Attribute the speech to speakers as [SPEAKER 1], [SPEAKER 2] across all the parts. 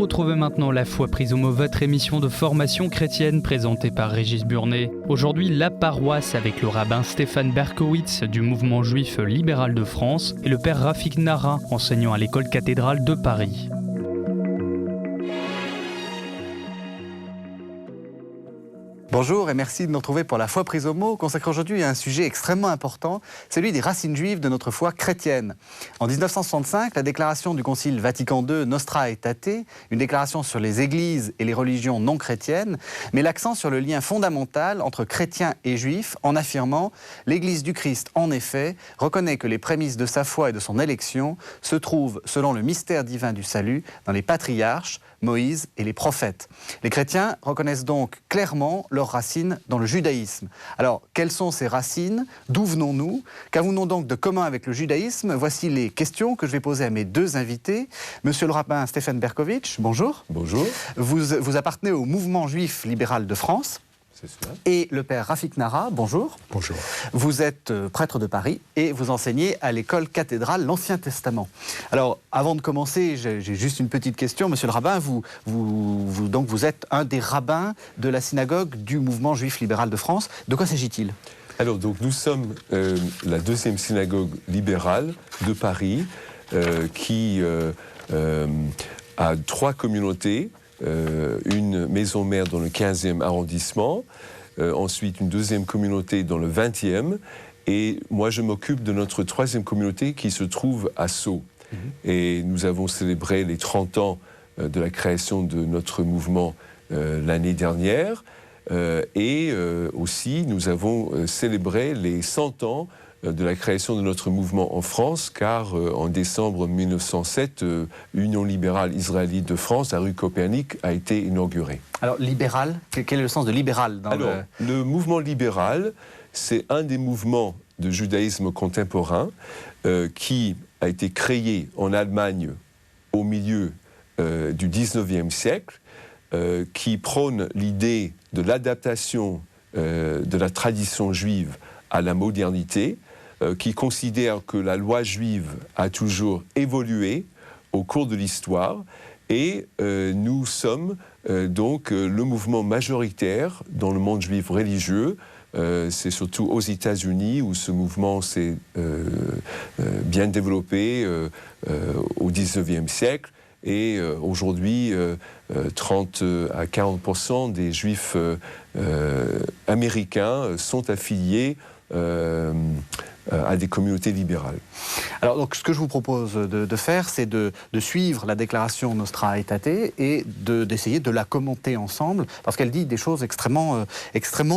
[SPEAKER 1] Retrouvez maintenant La Foi prise au mot, votre émission de formation chrétienne présentée par Régis Burnet. Aujourd'hui, la paroisse avec le rabbin Stéphane Berkowitz du mouvement juif libéral de France et le père Rafik Nara, enseignant à l'école cathédrale de Paris.
[SPEAKER 2] Bonjour et merci de nous retrouver pour La Foi prise au mot, consacré aujourd'hui à un sujet extrêmement important, celui des racines juives de notre foi chrétienne. En 1965, la déclaration du Concile Vatican II Nostra Aetate, une déclaration sur les églises et les religions non chrétiennes, met l'accent sur le lien fondamental entre chrétiens et juifs en affirmant « l'Église du Christ, en effet, reconnaît que les prémices de sa foi et de son élection se trouvent, selon le mystère divin du salut, dans les patriarches, Moïse et les prophètes. Les chrétiens reconnaissent donc clairement leurs racines dans le judaïsme. Alors, quelles sont ces racines? D'où venons-nous? Qu'avons-nous donc de commun avec le judaïsme? Voici les questions que je vais poser à mes deux invités. Monsieur le rabbin Stéphane Berkowitz, bonjour.
[SPEAKER 3] Bonjour.
[SPEAKER 2] Vous appartenez au mouvement juif libéral de France.
[SPEAKER 3] C'est cela.
[SPEAKER 2] Et le père Rafik Nara, bonjour.
[SPEAKER 3] Bonjour.
[SPEAKER 2] Vous êtes prêtre de Paris et vous enseignez à l'école cathédrale l'Ancien Testament. Alors, avant de commencer, j'ai juste une petite question. Monsieur le rabbin, vous êtes un des rabbins de la synagogue du mouvement juif libéral de France. De quoi s'agit-il ?
[SPEAKER 3] Alors, donc, nous sommes la deuxième synagogue libérale de Paris qui a trois communautés. Une maison mère dans le 15e arrondissement, ensuite une deuxième communauté dans le 20e, et moi je m'occupe de notre troisième communauté qui se trouve à Sceaux. Et nous avons célébré les 30 ans de la création de notre mouvement l'année dernière, et aussi nous avons célébré les 100 ans de la création de notre mouvement en France, car en décembre 1907, Union libérale israélite de France, à rue Copernic, a été inaugurée.
[SPEAKER 2] Alors, libéral, quel est le sens de libéral dans
[SPEAKER 3] le mouvement libéral, c'est un des mouvements de judaïsme contemporain qui a été créé en Allemagne au milieu du 19e siècle, qui prône l'idée de l'adaptation de la tradition juive à la modernité, qui considère que la loi juive a toujours évolué au cours de l'histoire, et nous sommes donc le mouvement majoritaire dans le monde juif religieux. C'est surtout aux États-Unis où ce mouvement s'est bien développé au XIXe siècle, et aujourd'hui 30 à 40% des juifs américains sont affiliés à des communautés libérales.
[SPEAKER 2] Alors, donc, ce que je vous propose de faire, c'est de suivre la déclaration Nostra Aetate et d'essayer de la commenter ensemble, parce qu'elle dit des choses extrêmement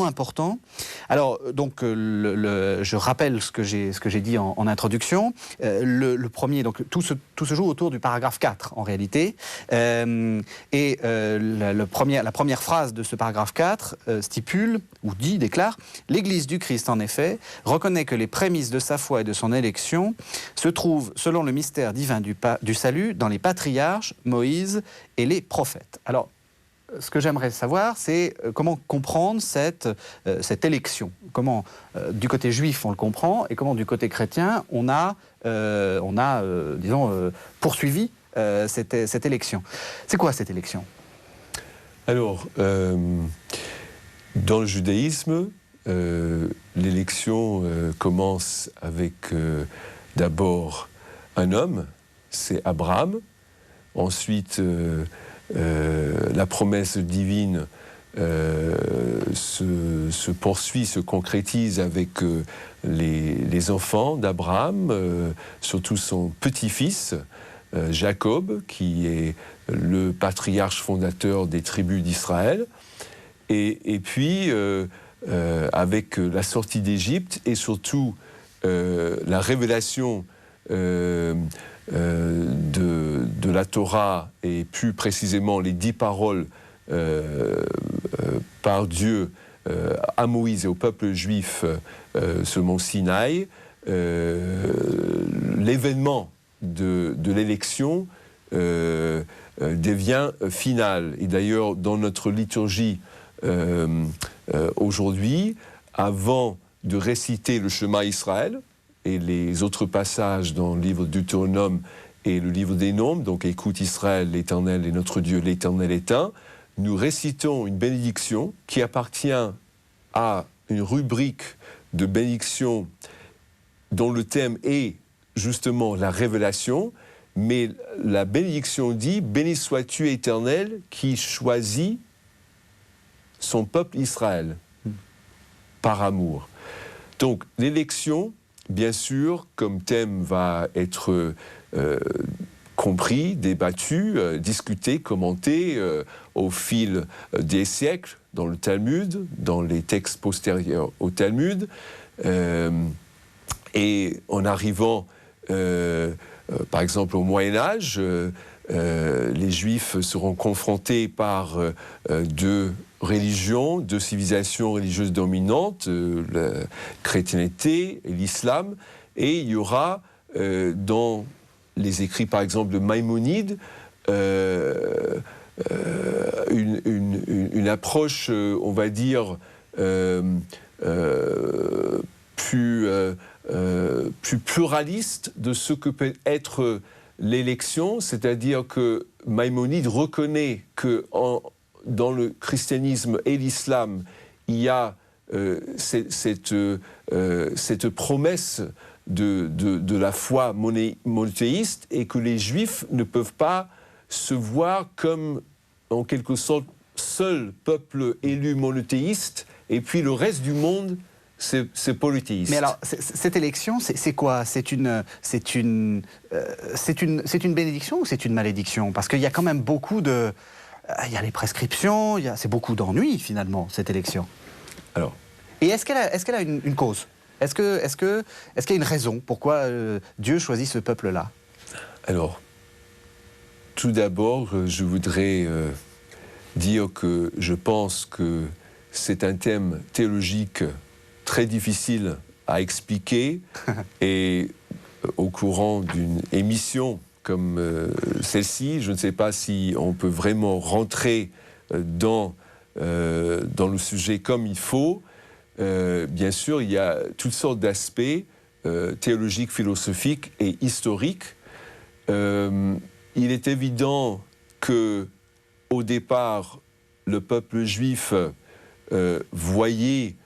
[SPEAKER 2] importantes. Alors, donc, je rappelle ce que j'ai dit en introduction. Le premier, donc, tout se joue autour du paragraphe 4, en réalité. Et la première phrase de ce paragraphe 4 stipule, ou déclare, « L'Église du Christ, en effet, reconnaît que les prémices de sa foi et de son élection se trouvent, selon le mystère divin du salut, dans les patriarches, Moïse et les prophètes. » Alors, ce que j'aimerais savoir, c'est comment comprendre cette élection. Comment, du côté juif, on le comprend, et comment, du côté chrétien, on a poursuivi cette élection. C'est quoi cette élection ?
[SPEAKER 3] Alors, dans le judaïsme, l'élection commence avec d'abord un homme, c'est Abraham. Ensuite, la promesse divine se poursuit, se concrétise avec les enfants d'Abraham, surtout son petit-fils, Jacob, qui est le patriarche fondateur des tribus d'Israël. Et puis, avec la sortie d'Égypte et surtout la révélation de la Torah, et plus précisément les 10 paroles par Dieu à Moïse et au peuple juif sur mont Sinaï, l'événement de l'élection devient final. Et d'ailleurs, dans notre liturgie aujourd'hui, avant de réciter le Shema Israël et les autres passages dans le livre du Deutéronome et le livre des Nombres, donc écoute Israël, l'Éternel est notre Dieu, l'Éternel est un, nous récitons une bénédiction qui appartient à une rubrique de bénédiction dont le thème est justement la révélation, mais la bénédiction dit « Béni sois-tu, Éternel, qui choisit son peuple Israël par amour ». Donc l'élection, bien sûr, comme thème va être compris, débattu, discuté, commenté au fil des siècles dans le Talmud, dans les textes postérieurs au Talmud, et en arrivant, par exemple, au Moyen-Âge, les Juifs seront confrontés par deux religions, deux civilisations religieuses dominantes, la chrétienté et l'islam, et il y aura dans les écrits, par exemple, de Maïmonide, une approche, on va dire, plus pluraliste de ce que peut être l'élection, c'est-à-dire que Maïmonide reconnaît que dans le christianisme et l'islam, il y a cette promesse de la foi monothéiste et que les Juifs ne peuvent pas se voir comme, en quelque sorte, seul peuple élu monothéiste et puis le reste du monde, c'est polythéiste.
[SPEAKER 2] Mais alors, cette élection, c'est quoi? C'est une bénédiction ou c'est une malédiction? Parce qu'il y a quand même beaucoup de... Il y a les prescriptions, c'est beaucoup d'ennuis, finalement, cette élection.
[SPEAKER 3] Alors...
[SPEAKER 2] Et est-ce qu'elle a une cause? Est-ce qu'il y a une raison pourquoi Dieu choisit ce peuple-là?
[SPEAKER 3] Alors, tout d'abord, je voudrais dire que je pense que c'est un thème théologique très difficile à expliquer et au courant d'une émission comme celle-ci, je ne sais pas si on peut vraiment rentrer dans le sujet comme il faut. Bien sûr, il y a toutes sortes d'aspects théologiques, philosophiques et historiques. Il est évident que, au départ, le peuple juif voyait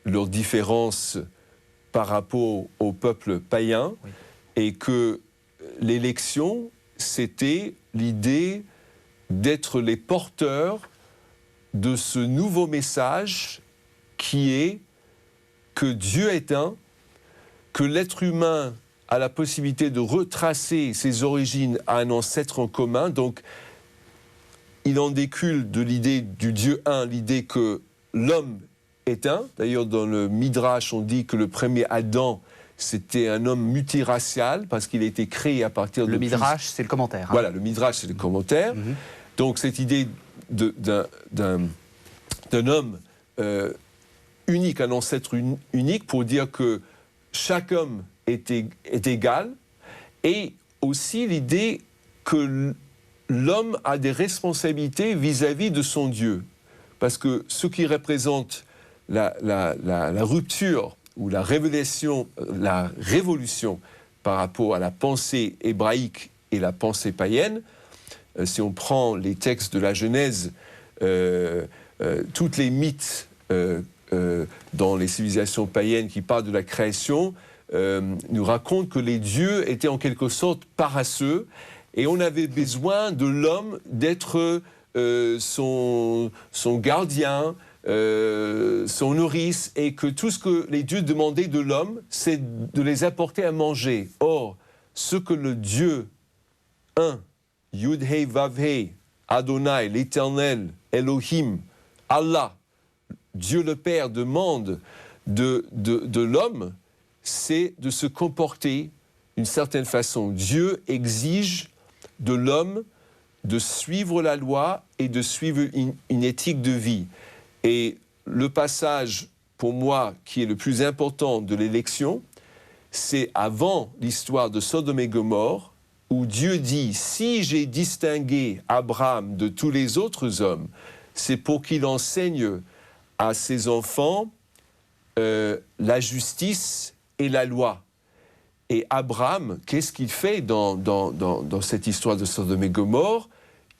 [SPEAKER 3] leurs différences par rapport au peuple païen, oui, et que l'élection, c'était l'idée d'être les porteurs de ce nouveau message qui est que Dieu est un, que l'être humain a la possibilité de retracer ses origines à un ancêtre en commun. Donc, il en découle de l'idée du Dieu un, l'idée que l'homme est un. D'ailleurs, dans le Midrash, on dit que le premier Adam, c'était un homme multiracial parce qu'il a été créé à partir de...
[SPEAKER 2] Le Midrash, c'est le commentaire. Hein.
[SPEAKER 3] Voilà, le Midrash, c'est le commentaire. Mm-hmm. Donc, cette idée d'un homme unique, un ancêtre unique, pour dire que chaque homme est égal, et aussi l'idée que l'homme a des responsabilités vis-à-vis de son Dieu. Parce que ce qui représente la rupture ou la révolution par rapport à la pensée hébraïque et la pensée païenne, si on prend les textes de la Genèse, toutes les mythes dans les civilisations païennes qui parlent de la création nous racontent que les dieux étaient en quelque sorte paresseux et on avait besoin de l'homme d'être son gardien, son nourrice, et que tout ce que les dieux demandaient de l'homme, c'est de les apporter à manger. Or, ce que le Dieu un, Yud Hei Vav Hei, Adonai, l'Éternel, Elohim, Allah, Dieu le Père demande de l'homme, c'est de se comporter d'une certaine façon. Dieu exige de l'homme de suivre la loi et de suivre une éthique de vie. Et le passage, pour moi, qui est le plus important de l'élection, c'est avant l'histoire de Sodome et Gomorrhe, où Dieu dit « Si j'ai distingué Abraham de tous les autres hommes, c'est pour qu'il enseigne à ses enfants la justice et la loi. » Et Abraham, qu'est-ce qu'il fait dans cette histoire de Sodome et Gomorrhe?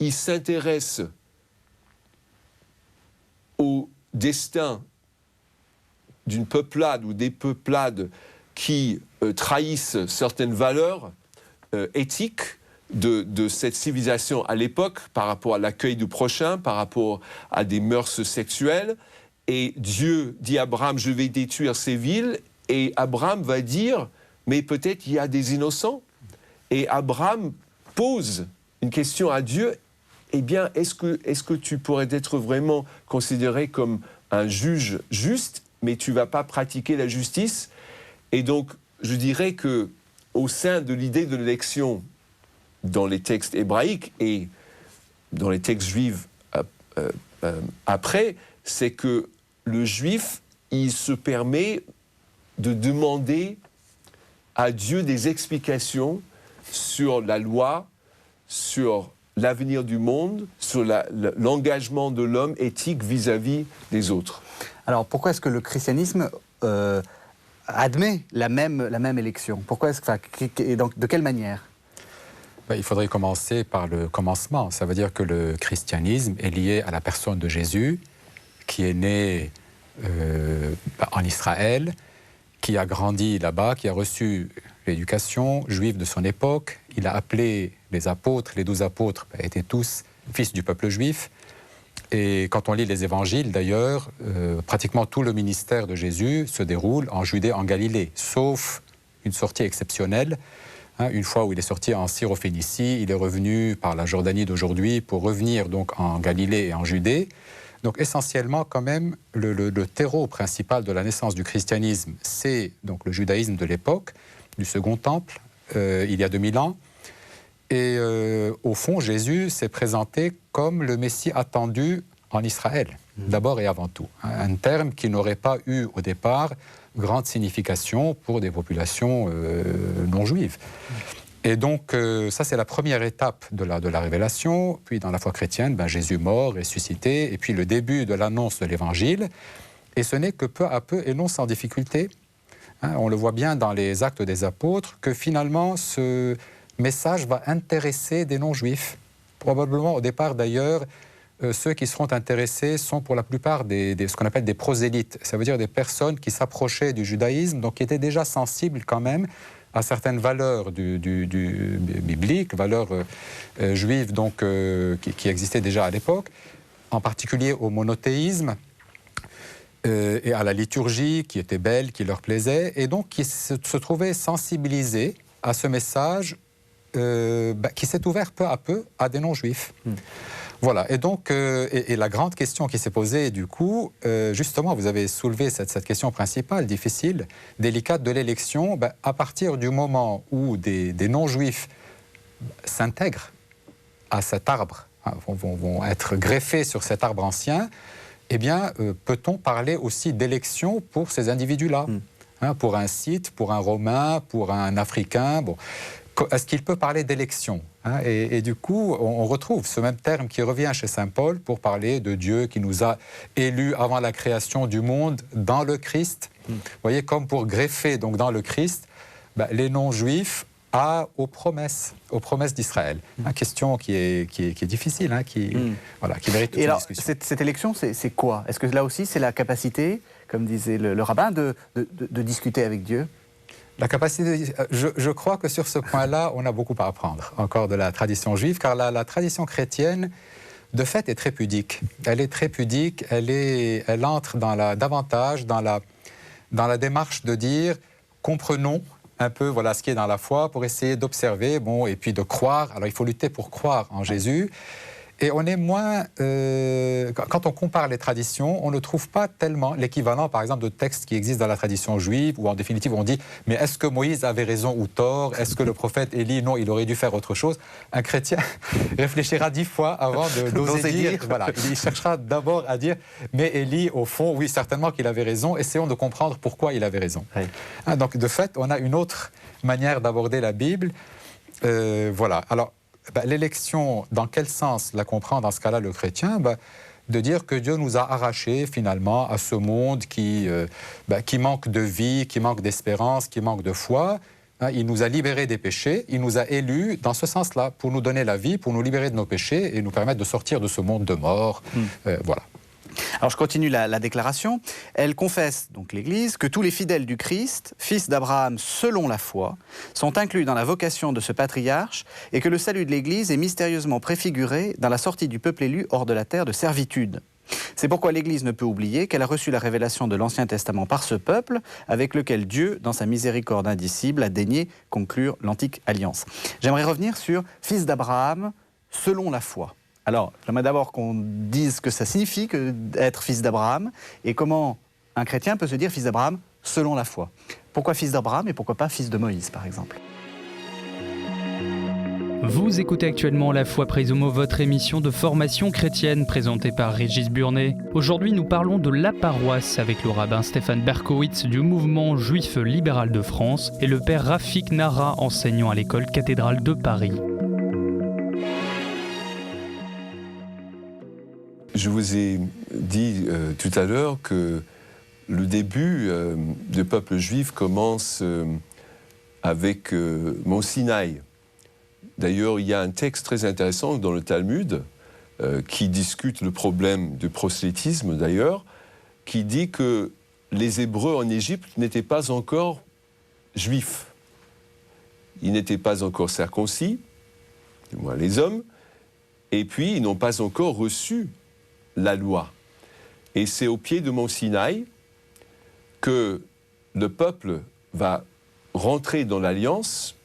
[SPEAKER 3] Il s'intéresse au destin d'une peuplade ou des peuplades qui trahissent certaines valeurs éthiques de cette civilisation à l'époque, par rapport à l'accueil du prochain, par rapport à des mœurs sexuelles. Et Dieu dit à Abraham, je vais détruire ces villes. Et Abraham va dire, mais peut-être il y a des innocents. Et Abraham pose une question à Dieu, eh bien, est-ce que tu pourrais être vraiment considéré comme un juge juste, mais tu ne vas pas pratiquer la justice? Et donc, je dirais qu'au sein de l'idée de l'élection, dans les textes hébraïques et dans les textes juifs après, c'est que le juif, il se permet de demander à Dieu des explications sur la loi, sur l'avenir du monde, sur l'engagement de l'homme éthique vis-à-vis des autres.
[SPEAKER 2] Alors pourquoi est-ce que le christianisme admet la même élection? Pourquoi est-ce que, de quelle manière?
[SPEAKER 4] Il faudrait commencer par le commencement. Ça veut dire que le christianisme est lié à la personne de Jésus, qui est né en Israël, qui a grandi là-bas, qui a reçu l'éducation juive de son époque. Il a appelé les apôtres, les 12 apôtres étaient tous fils du peuple juif. Et quand on lit les évangiles, d'ailleurs, pratiquement tout le ministère de Jésus se déroule en Judée, en Galilée, sauf une sortie exceptionnelle. Une fois où il est sorti en Syrophénicie, il est revenu par la Jordanie d'aujourd'hui pour revenir donc en Galilée et en Judée. Donc essentiellement, quand même, le terreau principal de la naissance du christianisme, c'est donc le judaïsme de l'époque, du Second Temple, il y a 2000 ans. Et au fond, Jésus s'est présenté comme le Messie attendu en Israël, d'abord et avant tout. Un terme qui n'aurait pas eu au départ grande signification pour des populations non juives. Et donc, ça, c'est la première étape de la révélation. Puis, dans la foi chrétienne, Jésus mort, ressuscité, et puis le début de l'annonce de l'Évangile. Et ce n'est que peu à peu, et non sans difficulté, on le voit bien dans les Actes des Apôtres, que finalement, ce message va intéresser des non-juifs. Probablement, au départ, d'ailleurs, ceux qui seront intéressés sont pour la plupart ce qu'on appelle des prosélytes. Ça veut dire des personnes qui s'approchaient du judaïsme, donc qui étaient déjà sensibles quand même à certaines valeurs du biblique, valeurs juives donc, qui existaient déjà à l'époque, en particulier au monothéisme et à la liturgie qui était belle, qui leur plaisait, et donc qui se trouvaient sensibilisés à ce message qui s'est ouvert peu à peu à des non-juifs. Voilà, et donc, et la grande question qui s'est posée, du coup, justement, vous avez soulevé cette question principale, difficile, délicate de l'élection, à partir du moment où des non-juifs s'intègrent à cet arbre, vont être greffés sur cet arbre ancien, eh bien, peut-on parler aussi d'élection pour ces individus-là, pour un Scythe, pour un Romain, pour un Africain, bon. Est-ce qu'il peut parler d'élection, et du coup, on retrouve ce même terme qui revient chez saint Paul pour parler de Dieu qui nous a élus avant la création du monde dans le Christ. Vous voyez, comme pour greffer donc, dans le Christ les non-juifs aux promesses d'Israël. Une question qui est difficile, qui mérite toute une discussion.
[SPEAKER 2] Cette élection, c'est quoi? Est-ce que là aussi, c'est la capacité, comme disait le rabbin, de discuter avec Dieu?
[SPEAKER 4] La capacité, je crois que sur ce point-là, on a beaucoup à apprendre encore de la tradition juive, car la tradition chrétienne, de fait, est très pudique. Elle est très pudique, elle entre davantage dans la démarche de dire, comprenons un peu ce qui est dans la foi pour essayer d'observer, et puis de croire. Alors il faut lutter pour croire en Jésus. Et on est moins... quand on compare les traditions, on ne trouve pas tellement l'équivalent, par exemple, de textes qui existent dans la tradition juive, où en définitive on dit « Mais est-ce que Moïse avait raison ou tort? Est-ce que le prophète Élie, non, il aurait dû faire autre chose ?» Un chrétien réfléchira 10 fois avant d'oser dire. Voilà, il cherchera d'abord à dire « Mais Élie, au fond, oui, certainement qu'il avait raison. Essayons de comprendre pourquoi il avait raison. Oui. » Donc, de fait, on a une autre manière d'aborder la Bible. Voilà. Alors, l'élection, dans quel sens la comprend dans ce cas-là le chrétien? De dire que Dieu nous a arrachés finalement à ce monde qui manque de vie, qui manque d'espérance, qui manque de foi, Il nous a libérés des péchés, il nous a élus dans ce sens-là, pour nous donner la vie, pour nous libérer de nos péchés et nous permettre de sortir de ce monde de mort. Voilà.
[SPEAKER 2] Alors je continue la déclaration. Elle confesse, donc l'Église, que tous les fidèles du Christ, fils d'Abraham selon la foi, sont inclus dans la vocation de ce patriarche et que le salut de l'Église est mystérieusement préfiguré dans la sortie du peuple élu hors de la terre de servitude. C'est pourquoi l'Église ne peut oublier qu'elle a reçu la révélation de l'Ancien Testament par ce peuple, avec lequel Dieu, dans sa miséricorde indicible, a daigné conclure l'Antique Alliance. J'aimerais revenir sur fils d'Abraham selon la foi. Alors, j'aimerais d'abord qu'on dise ce que ça signifie être fils d'Abraham et comment un chrétien peut se dire fils d'Abraham selon la foi. Pourquoi fils d'Abraham et pourquoi pas fils de Moïse, par exemple ?
[SPEAKER 1] Vous écoutez actuellement La Foi prise au mot, votre émission de formation chrétienne présentée par Régis Burnet. Aujourd'hui, nous parlons de la paroisse avec le rabbin Stéphane Berkowitz du mouvement juif libéral de France et le père Rafik Nara, enseignant à l'école cathédrale de Paris.
[SPEAKER 3] Je vous ai dit tout à l'heure que le début du peuple juif commence avec Mont Sinaï. D'ailleurs, il y a un texte très intéressant dans le Talmud qui discute le problème du prosélytisme, d'ailleurs, qui dit que les Hébreux en Égypte n'étaient pas encore juifs. Ils n'étaient pas encore circoncis, du moins les hommes, et puis ils n'ont pas encore reçu la loi. Et c'est au pied de Mont Sinaï que le peuple va rentrer dans l'Alliance.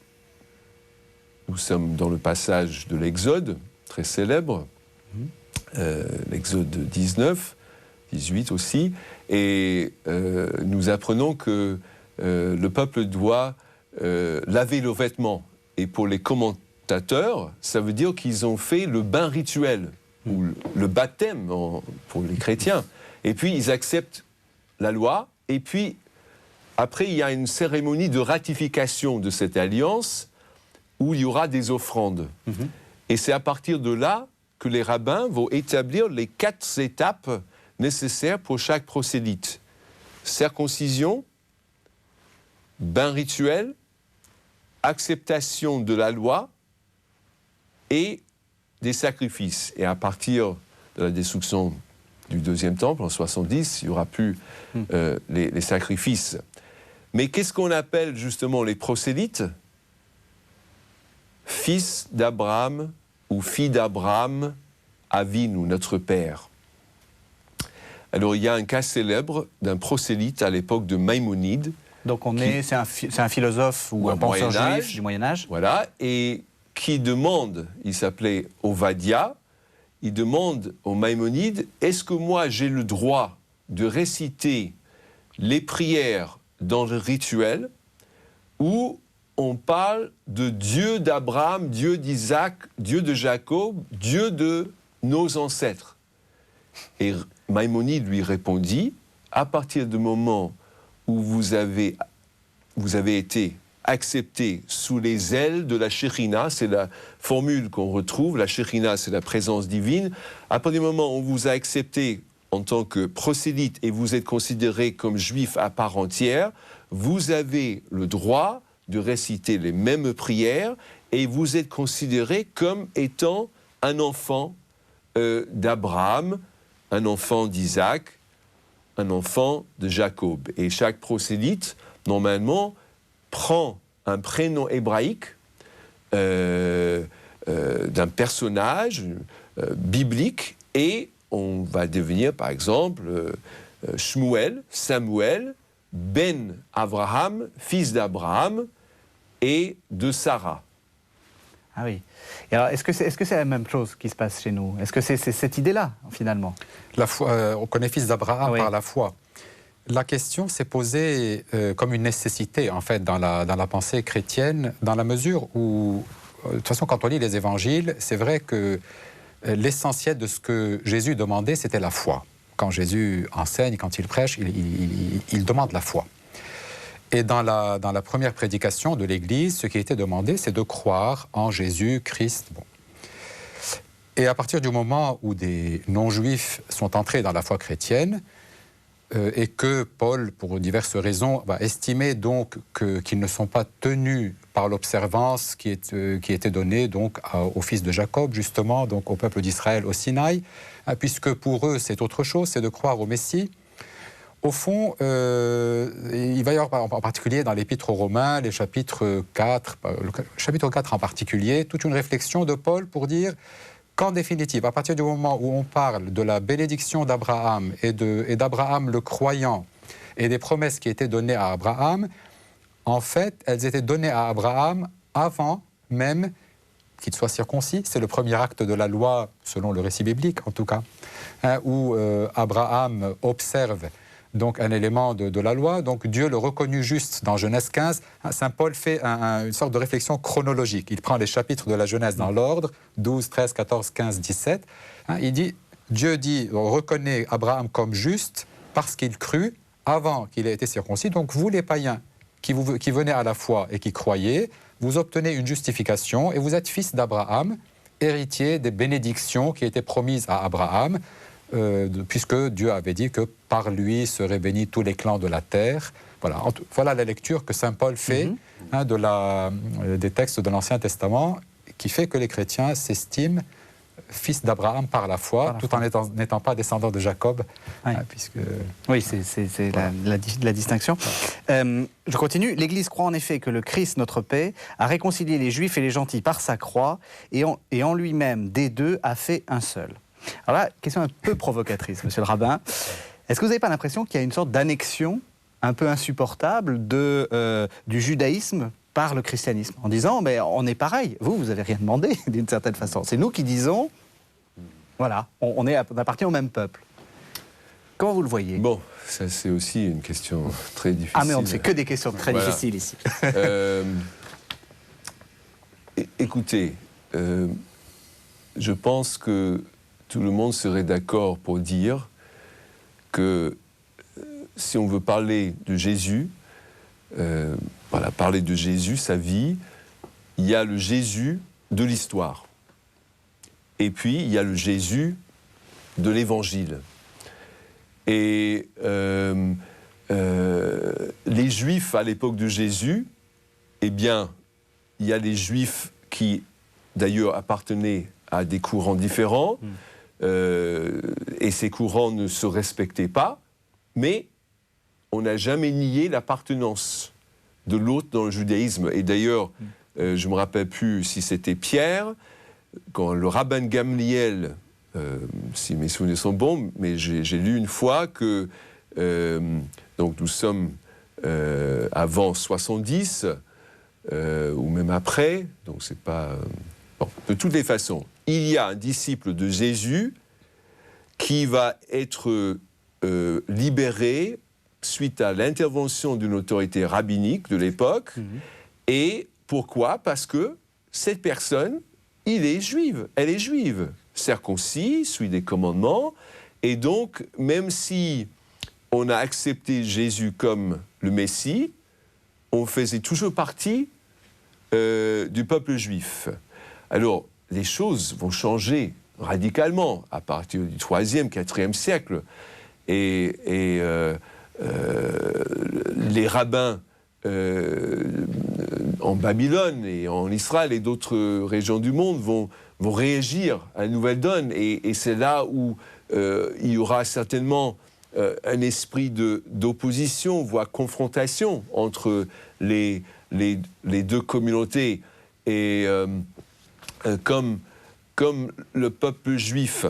[SPEAKER 3] Nous sommes dans le passage de l'Exode, très célèbre, l'Exode 19, 18 aussi, et nous apprenons que le peuple doit laver leurs vêtements. Et pour les commentateurs, ça veut dire qu'ils ont fait le bain rituel, ou le baptême pour les chrétiens. Et puis ils acceptent la loi, et puis après il y a une cérémonie de ratification de cette alliance où il y aura des offrandes. Et c'est à partir de là que les rabbins vont établir les 4 étapes nécessaires pour chaque prosélyte. Circoncision, bain rituel, acceptation de la loi et des sacrifices. Et à partir de la destruction du deuxième temple, en 70, il n'y aura plus les sacrifices. Mais qu'est-ce qu'on appelle justement les prosélytes ? Fils d'Abraham ou fille d'Abraham, Avinu, notre père. Alors il y a un cas célèbre d'un prosélyte à l'époque de Maïmonide.
[SPEAKER 2] Donc c'est un philosophe ou un penseur juif du Moyen-Âge.
[SPEAKER 3] Voilà, et qui demande, il s'appelait Ovadia, il demande au Maïmonide, est-ce que moi j'ai le droit de réciter les prières dans le rituel où on parle de Dieu d'Abraham, Dieu d'Isaac, Dieu de Jacob, Dieu de nos ancêtres. Et Maïmonide lui répondit, à partir du moment où vous avez été accepté sous les ailes de la Shekhinah, c'est la formule qu'on retrouve, la Shekhinah c'est la présence divine, à partir du moment où on vous a accepté en tant que prosélyte et vous êtes considéré comme juif à part entière, vous avez le droit de réciter les mêmes prières et vous êtes considéré comme étant un enfant d'Abraham, un enfant d'Isaac, un enfant de Jacob. Et chaque prosélyte, normalement, prend un prénom hébraïque d'un personnage biblique et on va devenir, par exemple, Shmuel, Samuel, Ben Abraham, fils d'Abraham et de Sarah.
[SPEAKER 2] Ah oui. Et alors, est-ce que c'est la même chose qui se passe chez nous ? Est-ce que c'est cette idée-là, finalement ?
[SPEAKER 4] La foi, on connaît fils d'Abraham par la foi. La question s'est posée comme une nécessité, en fait, dans la pensée chrétienne, dans la mesure où, de toute façon, quand on lit les évangiles, c'est vrai que l'essentiel de ce que Jésus demandait, c'était la foi. Quand Jésus enseigne, quand il prêche, il demande la foi. Et dans la première prédication de l'Église, ce qui était demandé, c'est de croire en Jésus-Christ. Bon. Et à partir du moment où des non-juifs sont entrés dans la foi chrétienne, et que Paul, pour diverses raisons, va estimer donc qu'ils ne sont pas tenus par l'observance qui était donnée donc aux fils de Jacob, justement, donc au peuple d'Israël au Sinaï, puisque pour eux c'est autre chose, c'est de croire au Messie. Au fond, il va y avoir en particulier dans l'Épître aux Romains, les chapitres 4, le chapitre 4 en particulier, toute une réflexion de Paul pour dire qu'en définitive, à partir du moment où on parle de la bénédiction d'Abraham et d'Abraham le croyant et des promesses qui étaient données à Abraham, en fait, elles étaient données à Abraham avant même qu'il soit circoncis. C'est le premier acte de la loi, selon le récit biblique en tout cas, où Abraham observe donc un élément de la loi. Donc Dieu le reconnut juste dans Genèse 15. Saint Paul fait une sorte de réflexion chronologique. Il prend les chapitres de la Genèse dans l'ordre, 12, 13, 14, 15, 17. Il dit, Dieu dit, reconnaît Abraham comme juste parce qu'il crut avant qu'il ait été circoncis. Donc vous les païens qui venez à la foi et qui croyez, vous obtenez une justification et vous êtes fils d'Abraham, héritier des bénédictions qui étaient promises à Abraham, puisque Dieu avait dit que par lui seraient bénis tous les clans de la terre. Voilà, voilà la lecture que saint Paul fait des textes de l'Ancien Testament, qui fait que les chrétiens s'estiment fils d'Abraham par la foi, tout en n'étant pas descendants de Jacob. Puisque...
[SPEAKER 2] Oui, c'est voilà. la distinction. Je continue. L'Église croit en effet que le Christ, notre paix, a réconcilié les Juifs et les gentils par sa croix, et en lui-même, des deux, a fait un seul. Alors là, question un peu provocatrice, monsieur le rabbin. Est-ce que vous n'avez pas l'impression qu'il y a une sorte d'annexion un peu insupportable du judaïsme par le christianisme, en disant, mais on est pareil, vous n'avez rien demandé, d'une certaine façon. C'est nous qui disons, voilà, on appartient au même peuple. Comment vous le voyez?
[SPEAKER 3] Bon, ça c'est aussi une question très difficile.
[SPEAKER 2] Ah mais on ne fait que des questions très difficiles ici.
[SPEAKER 3] Écoutez, je pense que tout le monde serait d'accord pour dire que si on veut parler de Jésus, parler de Jésus, sa vie, il y a le Jésus de l'histoire. Et puis, il y a le Jésus de l'Évangile. Et les Juifs, à l'époque de Jésus, eh bien, il y a les Juifs qui, d'ailleurs, appartenaient à des courants différents, et ces courants ne se respectaient pas, mais on n'a jamais nié l'appartenance de l'autre dans le judaïsme. Et d'ailleurs, je ne me rappelle plus si c'était Pierre, quand le rabbin Gamliel, si mes souvenirs sont bons, mais j'ai lu une fois que, donc nous sommes avant 70, ou même après, donc c'est pas... Bon, de toutes les façons, il y a un disciple de Jésus qui va être libéré suite à l'intervention d'une autorité rabbinique de l'époque. Et pourquoi? Parce que cette personne, elle est juive, circoncis, suit des commandements, et donc, même si on a accepté Jésus comme le Messie, on faisait toujours partie du peuple juif. Alors, les choses vont changer radicalement à partir du 3e, 4e siècle. Et les rabbins en Babylone et en Israël et d'autres régions du monde vont réagir à la nouvelle donne. Et c'est là où il y aura certainement un esprit d'opposition, voire confrontation entre les deux communautés. Et comme le peuple juif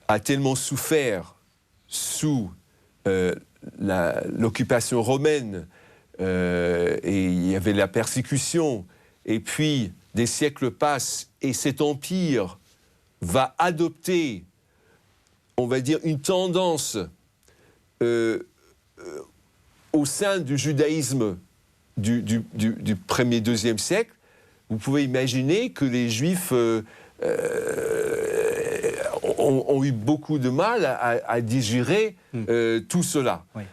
[SPEAKER 3] a tellement souffert sous l'occupation romaine, et il y avait la persécution, et puis des siècles passent, et cet empire va adopter, on va dire, une tendance au sein du judaïsme du 1er, 2e siècle. Vous pouvez imaginer que les Juifs ont eu beaucoup de mal à digérer tout cela. Oui.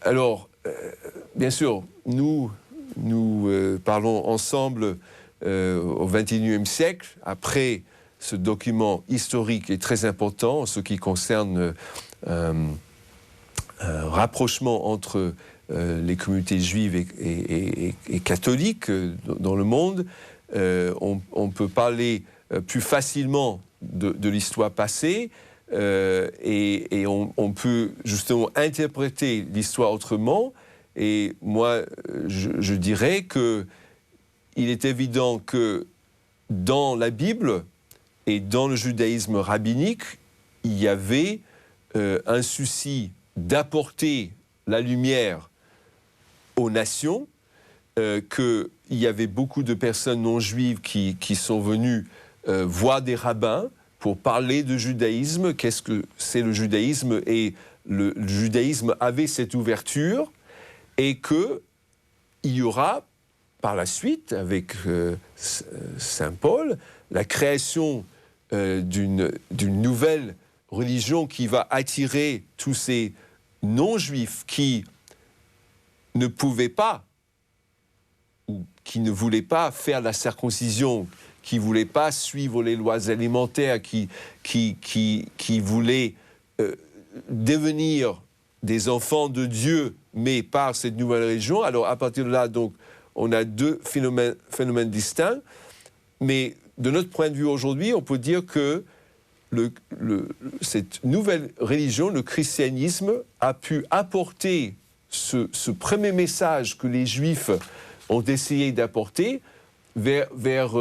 [SPEAKER 3] Alors, bien sûr, nous parlons ensemble au XXIe siècle, après ce document historique est très important en ce qui concerne rapprochement entre les communautés juives et catholiques dans le monde. On peut parler plus facilement de l'histoire passée et on peut justement interpréter l'histoire autrement. Et moi, je dirais qu'il est évident que dans la Bible et dans le judaïsme rabbinique, il y avait un souci d'apporter la lumière aux nations, qu'il y avait beaucoup de personnes non juives qui sont venues voir des rabbins pour parler de judaïsme, qu'est-ce que c'est le judaïsme, et le judaïsme avait cette ouverture, et qu'il y aura par la suite, avec Saint Paul, la création d'une nouvelle religion qui va attirer tous ces non-juifs qui ne pouvaient pas, ou qui ne voulaient pas faire la circoncision, qui ne voulaient pas suivre les lois alimentaires, qui voulaient devenir des enfants de Dieu, mais par cette nouvelle religion. Alors à partir de là, donc, on a deux phénomènes distincts, mais de notre point de vue aujourd'hui, on peut dire que cette nouvelle religion, le christianisme, a pu apporter ce premier message que les Juifs ont essayé d'apporter vers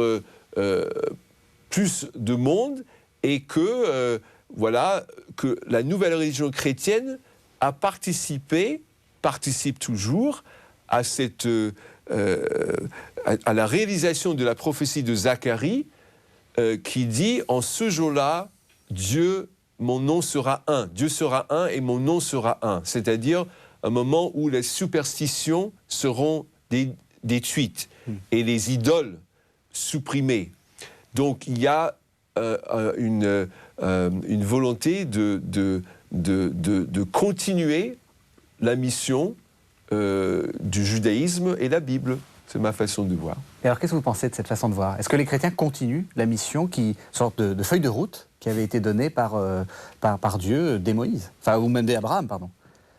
[SPEAKER 3] plus de monde, et que la nouvelle religion chrétienne a participe toujours à à la réalisation de la prophétie de Zacharie qui dit « En ce jour-là, mon nom sera un. Dieu sera un et mon nom sera un. » C'est-à-dire un moment où les superstitions seront détruites et les idoles supprimées. Donc il y a une volonté de continuer la mission du judaïsme et la Bible. C'est ma façon de voir.
[SPEAKER 2] Et alors, qu'est-ce que vous pensez de cette façon de voir ? Est-ce que les chrétiens continuent la mission, sorte de feuille de route, qui avait été donnée par Dieu dès Moïse, ou même dès Abraham, pardon ?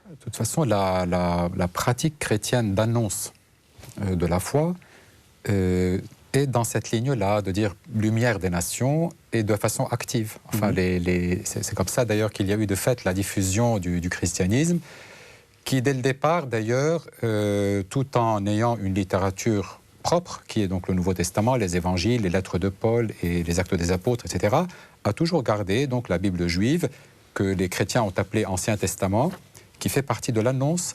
[SPEAKER 4] De toute façon, la pratique chrétienne d'annonce de la foi est dans cette ligne-là, de dire lumière des nations, et de façon active. Enfin, c'est comme ça d'ailleurs qu'il y a eu de fait la diffusion du christianisme, qui dès le départ d'ailleurs, tout en ayant une littérature propre, qui est donc le Nouveau Testament, les évangiles, les lettres de Paul et les actes des apôtres, etc., a toujours gardé donc la Bible juive, que les chrétiens ont appelée Ancien Testament, qui fait partie de l'annonce.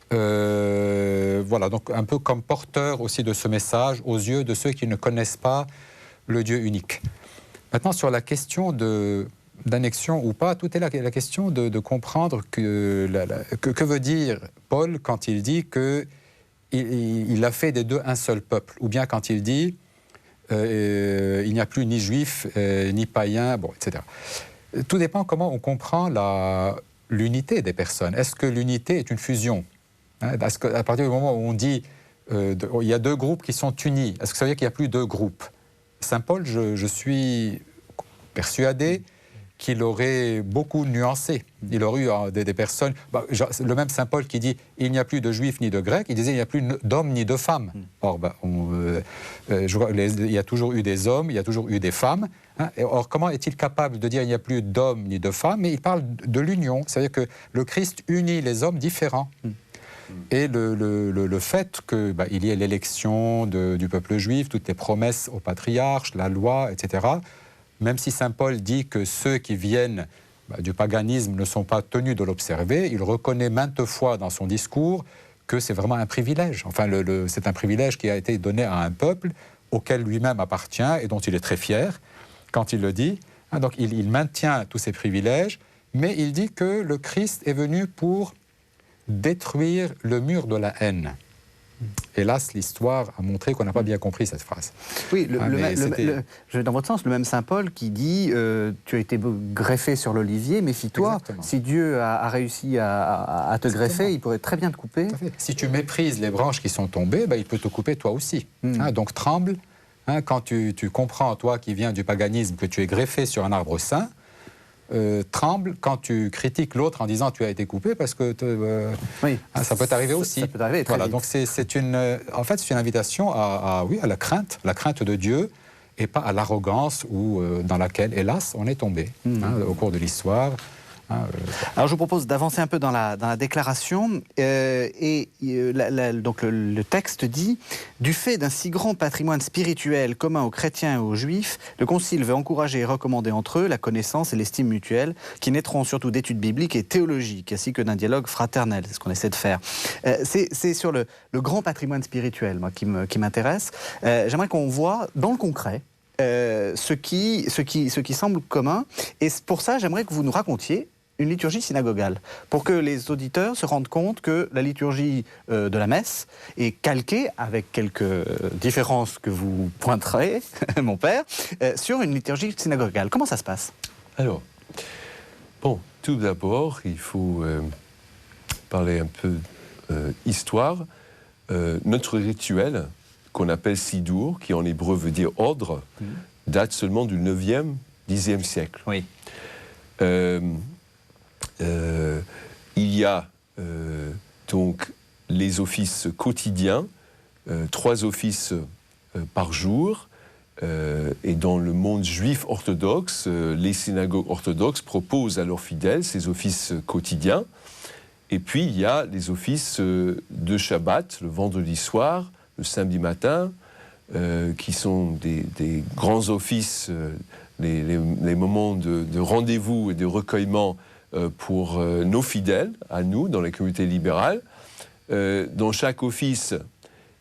[SPEAKER 4] Voilà, donc un peu comme porteur aussi de ce message aux yeux de ceux qui ne connaissent pas le Dieu unique. Maintenant, sur la question d'annexion ou pas, tout est là, la question de comprendre que veut dire Paul quand il dit qu'il a fait des deux un seul peuple, ou bien quand il dit il n'y a plus ni juif ni païen, etc. Tout dépend comment on comprend l'unité des personnes. Est-ce que l'unité est une fusion ? Est-ce qu'à partir du moment où on dit il y a deux groupes qui sont unis, est-ce que ça veut dire qu'il n'y a plus deux groupes ? Saint Paul, je suis persuadé qu'il aurait beaucoup nuancé. Il aurait eu des personnes... le même Saint Paul qui dit « il n'y a plus de juifs ni de grecs », il disait « il n'y a plus d'hommes ni de femmes ». Or, il y a toujours eu des hommes, il y a toujours eu des femmes. Or, comment est-il capable de dire « il n'y a plus d'hommes ni de femmes » ? Mais il parle de l'union, c'est-à-dire que le Christ unit les hommes différents. Et le fait qu'il y ait l'élection du peuple juif, toutes les promesses aux patriarches, la loi, etc., même si Saint Paul dit que ceux qui viennent du paganisme ne sont pas tenus de l'observer, il reconnaît maintes fois dans son discours que c'est vraiment un privilège. Enfin, c'est un privilège qui a été donné à un peuple auquel lui-même appartient et dont il est très fier quand il le dit. Donc il maintient tous ces privilèges, mais il dit que le Christ est venu pour détruire le mur de la haine. Hélas, l'histoire a montré qu'on n'a pas bien compris cette phrase.
[SPEAKER 2] Oui, dans votre sens, le même Saint Paul qui dit tu as été greffé sur l'olivier, méfie-toi. Exactement. Si Dieu a réussi à te greffer, il pourrait très bien te couper.
[SPEAKER 4] Si tu méprises les branches qui sont tombées, il peut te couper toi aussi. Donc tremble Hein, quand tu comprends, toi qui viens du paganisme, que tu es greffé sur un arbre saint, tremble quand tu critiques l'autre en disant tu as été coupé parce que
[SPEAKER 2] Oui.
[SPEAKER 4] Ça peut t'arriver aussi.
[SPEAKER 2] Ça peut arriver très
[SPEAKER 4] voilà,
[SPEAKER 2] vite.
[SPEAKER 4] donc en fait, c'est une invitation à la crainte de Dieu et pas à l'arrogance dans laquelle, hélas, on est tombé au cours de l'histoire.
[SPEAKER 2] Alors je vous propose d'avancer un peu dans la déclaration. Donc le texte dit « Du fait d'un si grand patrimoine spirituel commun aux chrétiens et aux juifs, le Concile veut encourager et recommander entre eux la connaissance et l'estime mutuelle, qui naîtront surtout d'études bibliques et théologiques, ainsi que d'un dialogue fraternel. » C'est ce qu'on essaie de faire. C'est sur le grand patrimoine spirituel, moi, qui m'intéresse. J'aimerais qu'on voit dans le concret ce qui semble commun. Et pour ça, j'aimerais que vous nous racontiez une liturgie synagogale, pour que les auditeurs se rendent compte que la liturgie de la messe est calquée, avec quelques différences que vous pointerez, mon père, sur une liturgie synagogale. Comment ça se passe?
[SPEAKER 3] Alors, bon, tout d'abord, il faut parler un peu histoire. Notre rituel, qu'on appelle Sidour, qui en hébreu veut dire ordre, date seulement du 9e, 10e siècle.
[SPEAKER 2] Oui.
[SPEAKER 3] Il y a donc les offices quotidiens, 3 offices par jour, et dans le monde juif orthodoxe, les synagogues orthodoxes proposent à leurs fidèles ces offices quotidiens. Et puis il y a les offices de Shabbat, le vendredi soir, le samedi matin, qui sont des grands offices, les moments de rendez-vous et de recueillement pour nos fidèles, à nous, dans les communautés libérales. Dans chaque office,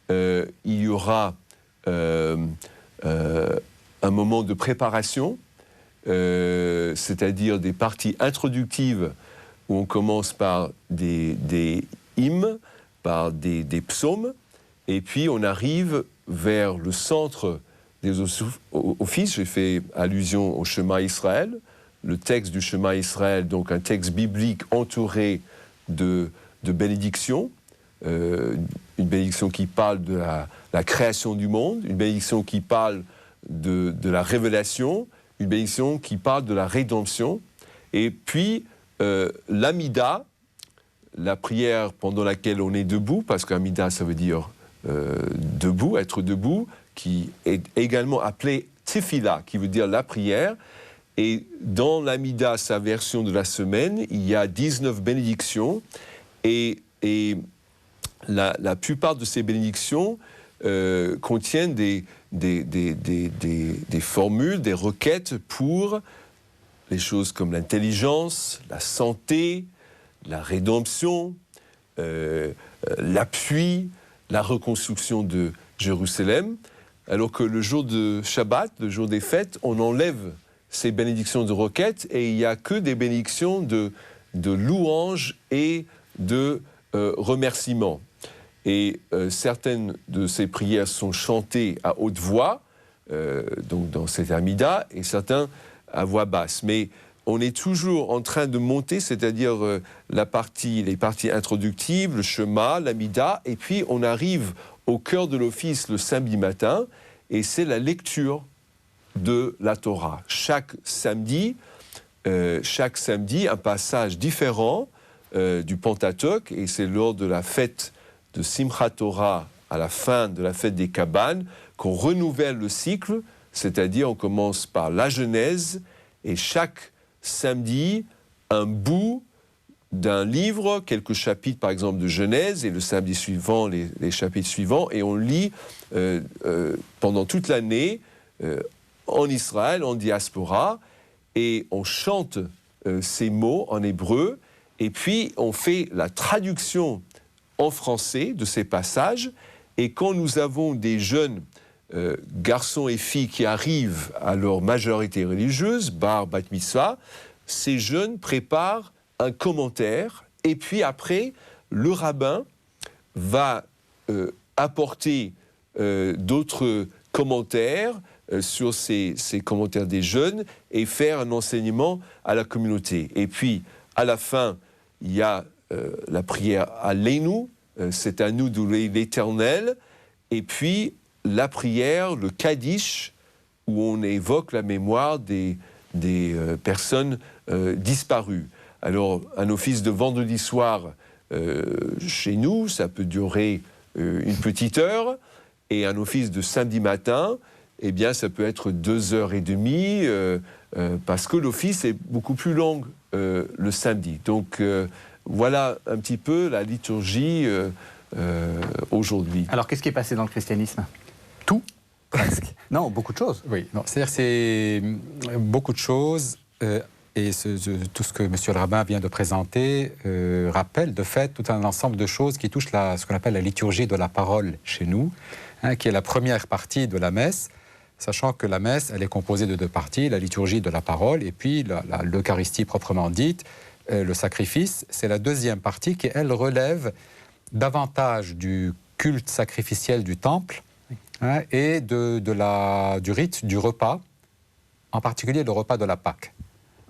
[SPEAKER 3] il y aura un moment de préparation, c'est-à-dire des parties introductives où on commence par des hymnes, par des psaumes, et puis on arrive vers le centre des offices. J'ai fait allusion au Shema Israël, le texte du Shema Israël, donc un texte biblique entouré de bénédictions, une bénédiction qui parle de la création du monde, une bénédiction qui parle de la révélation, une bénédiction qui parle de la rédemption, et puis l'Amida, la prière pendant laquelle on est debout, parce qu'Amida ça veut dire debout, être debout, qui est également appelée Tefila, qui veut dire la prière. Et dans l'Amida, sa version de la semaine, il y a 19 bénédictions, et la plupart de ces bénédictions contiennent des formules, des requêtes pour les choses comme l'intelligence, la santé, la rédemption, l'appui, la reconstruction de Jérusalem, alors que le jour de Shabbat, le jour des fêtes, on enlève ces bénédictions de requêtes et il n'y a que des bénédictions de louanges et de remerciements. Et certaines de ces prières sont chantées à haute voix, donc dans cette Amida, et certains à voix basse. Mais on est toujours en train de monter, c'est-à-dire les parties introductives, le Shema, l'Amida, et puis on arrive au cœur de l'office le samedi matin, et c'est la lecture de la Torah. Chaque samedi, un passage différent du Pentateuque, et c'est lors de la fête de Simchat Torah, à la fin de la fête des cabanes, qu'on renouvelle le cycle, c'est-à-dire on commence par la Genèse, et chaque samedi, un bout d'un livre, quelques chapitres par exemple de Genèse, et le samedi suivant, les chapitres suivants, et on lit pendant toute l'année en Israël, en diaspora, et on chante ces mots en hébreu, et puis on fait la traduction en français de ces passages, et quand nous avons des jeunes garçons et filles qui arrivent à leur majorité religieuse, bar bat mitzvah, ces jeunes préparent un commentaire, et puis après, le rabbin va apporter d'autres commentaires sur ces commentaires des jeunes et faire un enseignement à la communauté. Et puis, à la fin, il y a la prière Aleinu, c'est à nous de louer l'Éternel, et puis la prière, le Kaddish, où on évoque la mémoire des personnes disparues. Alors, un office de vendredi soir, chez nous, ça peut durer une petite heure, et un office de samedi matin, eh bien, ça peut être 2h30, parce que l'office est beaucoup plus long le samedi. Donc, voilà un petit peu la liturgie aujourd'hui.
[SPEAKER 2] Alors, qu'est-ce qui est passé dans le christianisme? Tout, presque. Non, beaucoup de choses.
[SPEAKER 4] Oui, c'est-à-dire c'est beaucoup de choses. Et tout ce que M. le rabbin vient de présenter rappelle de fait tout un ensemble de choses qui touchent ce qu'on appelle la liturgie de la parole chez nous, qui est la première partie de la messe, sachant que la messe, elle est composée de deux parties, la liturgie de la parole et puis l'Eucharistie proprement dite, le sacrifice, c'est la deuxième partie qui, elle, relève davantage du culte sacrificiel du temple et du rite du repas, en particulier le repas de la Pâque.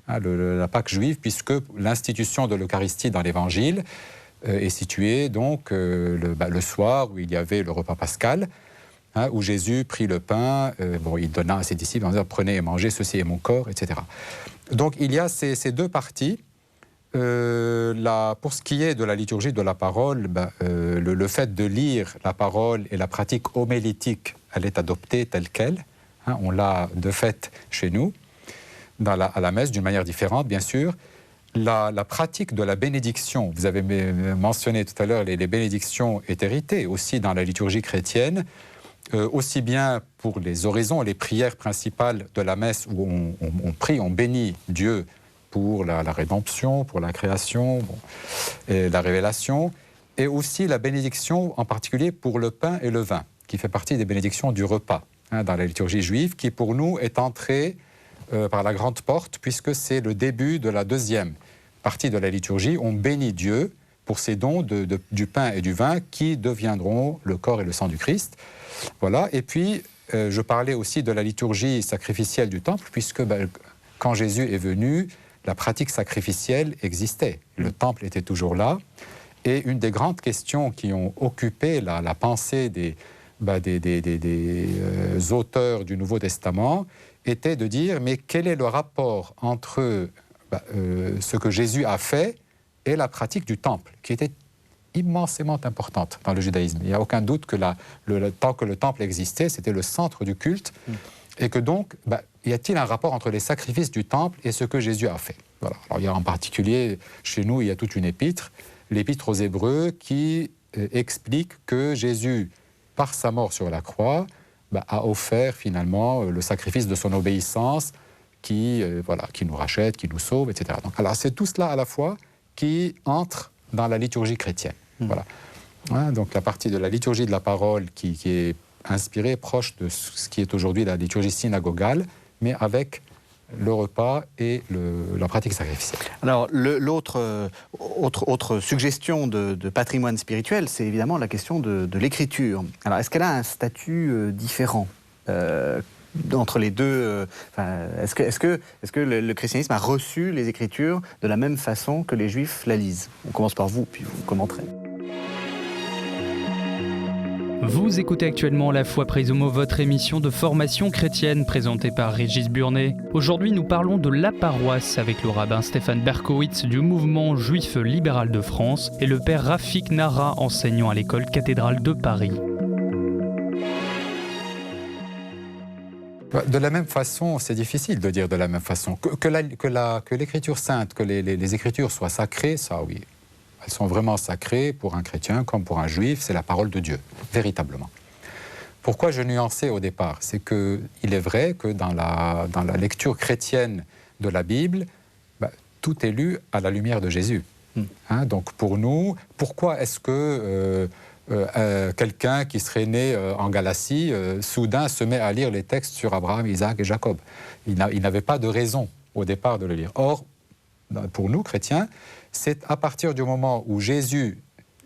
[SPEAKER 4] La Pâque juive, puisque l'institution de l'Eucharistie dans l'Évangile est située donc le soir où il y avait le repas pascal, où Jésus prit le pain, il donna à ses disciples en disant « Prenez et mangez, ceci est mon corps », etc. Donc il y a ces deux parties. Pour ce qui est de la liturgie de la parole, le fait de lire la parole et la pratique homélitique, elle est adoptée telle qu'elle. On l'a de fait chez nous. À la messe, d'une manière différente, bien sûr. La pratique de la bénédiction, vous avez mentionné tout à l'heure, les bénédictions est héritée aussi dans la liturgie chrétienne, aussi bien pour les oraisons, les prières principales de la messe où on prie, on bénit Dieu pour la rédemption, pour la création, et la révélation, et aussi la bénédiction en particulier pour le pain et le vin, qui fait partie des bénédictions du repas dans la liturgie juive, qui pour nous est entrée par la grande porte, puisque c'est le début de la deuxième partie de la liturgie. On bénit Dieu pour ces dons du pain et du vin qui deviendront le corps et le sang du Christ. Voilà. Et puis, je parlais aussi de la liturgie sacrificielle du temple, puisque quand Jésus est venu, la pratique sacrificielle existait. Le temple était toujours là. Et une des grandes questions qui ont occupé la pensée des auteurs du Nouveau Testament était de dire, mais quel est le rapport entre ce que Jésus a fait et la pratique du temple, qui était immensément importante dans le judaïsme. Il n'y a aucun doute que tant que le temple existait, c'était le centre du culte, et que donc, y a-t-il un rapport entre les sacrifices du temple et ce que Jésus a fait? Voilà. Alors, il y a en particulier, chez nous, il y a toute une épître, l'épître aux Hébreux, qui explique que Jésus, par sa mort sur la croix, a offert finalement le sacrifice de son obéissance qui nous rachète, qui nous sauve, etc. Donc, alors c'est tout cela à la fois qui entre dans la liturgie chrétienne. Voilà. Donc la partie de la liturgie de la parole qui est inspirée, proche de ce qui est aujourd'hui la liturgie synagogale, mais avec le repas et la pratique sacrificielle.
[SPEAKER 2] Alors, autre suggestion de patrimoine spirituel, c'est évidemment la question de l'écriture. Alors, est-ce qu'elle a un statut différent entre les deux Est-ce que le christianisme a reçu les Écritures de la même façon que les Juifs la lisent? On commence par vous, puis vous commenterez.
[SPEAKER 1] Vous écoutez actuellement La Foi prise au mot, votre émission de formation chrétienne présentée par Régis Burnet. Aujourd'hui, nous parlons de la paroisse avec le rabbin Stéphane Berkowitz du mouvement juif libéral de France et le père Rafik Nara, enseignant à l'école cathédrale de Paris.
[SPEAKER 4] De la même façon, c'est difficile de dire de la même façon. Que l'écriture sainte, que les écritures soient sacrées, ça oui. Elles sont vraiment sacrées pour un chrétien comme pour un juif, c'est la parole de Dieu, véritablement. Pourquoi je nuançais au départ? C'est qu'il est vrai que dans la lecture chrétienne de la Bible, tout est lu à la lumière de Jésus. Donc pour nous, pourquoi est-ce que quelqu'un qui serait né en Galatie, soudain se met à lire les textes sur Abraham, Isaac et Jacob? Il n'avait pas de raison au départ de le lire. Or, pour nous, chrétiens, c'est à partir du moment où Jésus